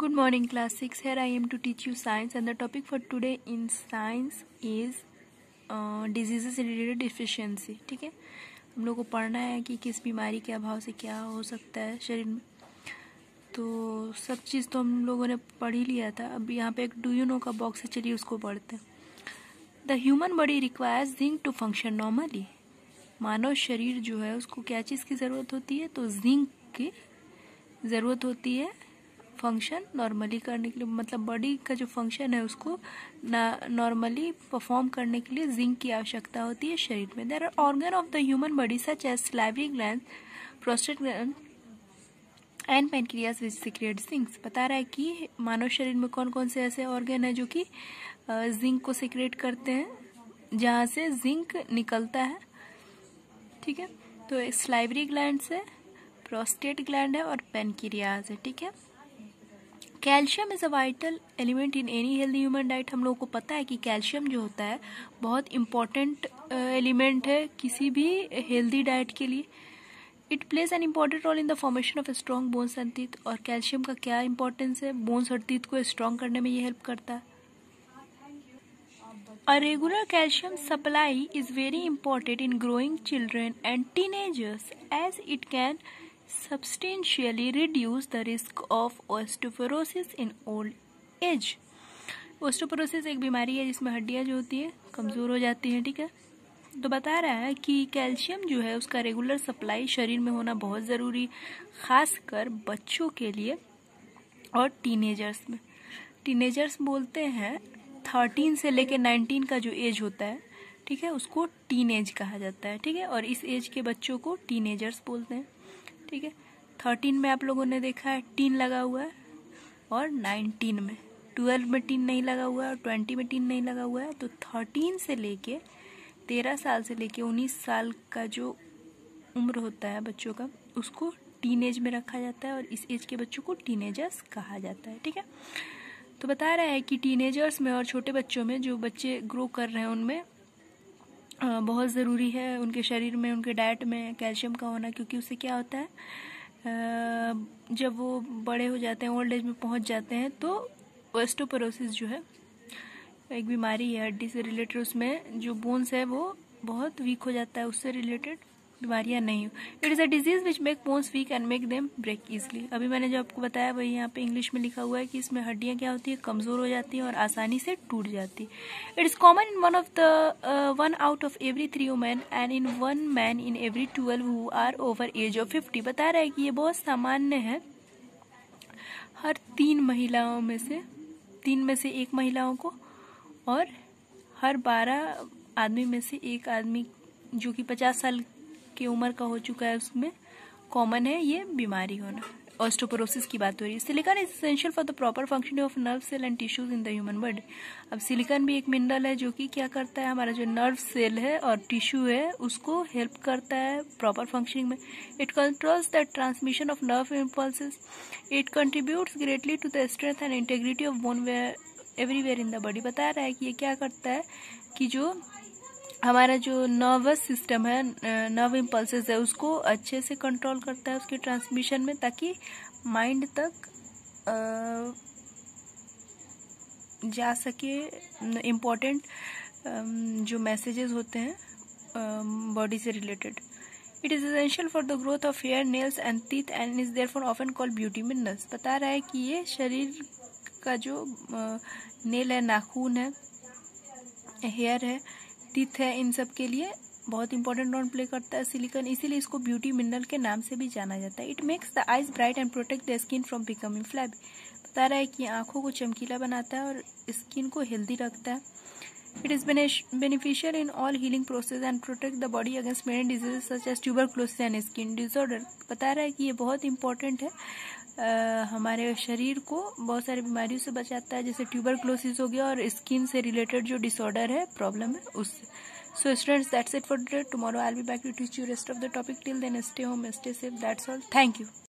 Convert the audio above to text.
Good morning, class 6. Here I am to teach you science, and the topic for today in science is diseases related deficiency. ठीक है, हम लोग को पढ़ना है कि किस बीमारी के अभाव से क्या हो सकता है शरीर में. तो सब चीज़ तो हम लोगों ने पढ़ ही लिया था. अब यहाँ पे एक डू यू नो का बॉक्स है, चलिए उसको पढ़ते हैं. The human body requires zinc to function normally. मानव शरीर जो है उसको क्या चीज़ की ज़रूरत होती है? तो जिंक की ज़रूरत होती है फंक्शन नॉर्मली करने के लिए. मतलब बॉडी का जो फंक्शन है उसको नॉर्मली परफॉर्म करने के लिए जिंक की आवश्यकता होती है शरीर में. There are organ of the human body such as salivary gland, prostate gland and pancreas which secrete zinc. बता रहा है कि मानव शरीर में कौन कौन से ऐसे ऑर्गन है जो कि जिंक को सीक्रेट करते हैं, जहाँ से जिंक निकलता है. ठीक है, तो सलाइवरी ग्लैंड है, प्रोस्टेट ग्लैंड है और पैनक्रियास है. ठीक है, calcium is a vital element in any healthy human diet. हम लोगों को पता है कि कैल्शियम जो होता है बहुत इंपॉर्टेंट एलिमेंट है किसी भी हेल्दी डाइट के लिए. It plays an important role in the formation of strong bones and teeth. और कैल्शियम का क्या इंपॉर्टेंस है? बोन्स और टीथ को स्ट्रॉन्ग करने में ये हेल्प करता है. A regular calcium supply is very important in growing children and teenagers as it can substantially reduce the risk of osteoporosis in old age. Osteoporosis एक बीमारी है जिसमें हड्डियां जो होती है कमज़ोर हो जाती हैं. ठीक है, तो बता रहा है कि कैल्शियम जो है उसका रेगुलर सप्लाई शरीर में होना बहुत ज़रूरी, खासकर बच्चों के लिए और टीनेजर्स में. टीनेजर्स बोलते हैं 13 से लेके 19 का जो एज होता है, ठीक है, उसको टीन एज कहा जाता है. ठीक है, और इस एज के बच्चों को टीनेजर्स बोलते हैं. ठीक है, 13 में आप लोगों ने देखा है टीन लगा हुआ है, और 19 में, 12 में टीन नहीं लगा हुआ है और 20 में टीन नहीं लगा हुआ है. तो 13 से लेके 13 साल से लेके 19 साल का जो उम्र होता है बच्चों का, उसको टीन एज में रखा जाता है और इस एज के बच्चों को टीनेजर्स कहा जाता है. ठीक है, तो बता रहा है कि टीनेजर्स में और छोटे बच्चों में जो बच्चे ग्रो कर रहे हैं उनमें बहुत ज़रूरी है उनके शरीर में, उनके डाइट में कैल्शियम का होना. क्योंकि उससे क्या होता है, जब वो बड़े हो जाते हैं, ओल्ड एज में पहुंच जाते हैं, तो ऑस्टियोपोरोसिस जो है एक बीमारी है हड्डी से रिलेटेड. उसमें जो बोन्स है वो बहुत वीक हो जाता है, उससे रिलेटेड बीमारियां नहीं हो. It is a disease which make bones weak and make them break easily. अभी मैंने जो आपको बताया वही यहाँ पे इंग्लिश में लिखा हुआ है कि इसमें हड्डियाँ क्या होती है, कमज़ोर हो जाती हैं और आसानी से टूट जाती है. It is common in one out of every 3 women and in 1 man in every 12 who are over age of 50. बता रहा है कि ये बहुत सामान्य है हर 3 महिलाओं में से, 3 में से 1 महिलाओं को, और हर 12 आदमी में से 1 आदमी जो कि 50 साल की उम्र का हो चुका है उसमें कॉमन है ये बीमारी होना. ऑस्टियोपोरोसिस की बात हो रही है. Silicon is essential for the proper functioning of nerve cell and tissues in the human body. अब सिलिकॉन भी एक मिनरल है जो कि क्या करता है, हमारा जो नर्व सेल है और टिश्यू है उसको हेल्प करता है प्रॉपर फंक्शनिंग में. It controls the transmission of nerve impulses. It contributes greatly to the strength and integrity of bone everywhere in the body. बता रहा है कि ये क्या करता है कि जो हमारा जो नर्वस सिस्टम है, नर्व इम्पल्सेस है, उसको अच्छे से कंट्रोल करता है उसके ट्रांसमिशन में, ताकि माइंड तक जा सके इम्पोर्टेंट जो मैसेजेस होते हैं बॉडी से related. It is essential for the growth of hair, nails and teeth and is therefore often called beauty minerals. बता रहा है कि ये शरीर का जो नेल है, नाखून है, हेयर है, टीथ है, इन सब के लिए बहुत इंपॉर्टेंट रोल प्ले करता है सिलिकॉन. इसीलिए इसको ब्यूटी मिनरल के नाम से भी जाना जाता है. It makes the eyes bright and protect the skin from becoming flabby. बता रहा है कि आंखों को चमकीला बनाता है और स्किन को हेल्दी रखता है. It is beneficial in all healing process and protect the body against many diseases such as tuberculosis and skin disorder. बता रहा है कि ये बहुत इंपॉर्टेंट है, हमारे शरीर को बहुत सारी बीमारियों से बचाता है, जैसे ट्यूबरक्लोसिस हो गया और स्किन से रिलेटेड जो डिसऑर्डर है, प्रॉब्लम है, उससे. So students, that's it for today. Tomorrow I will be back to teach you rest of the topic. Till then stay home, stay safe. That's all. Thank you.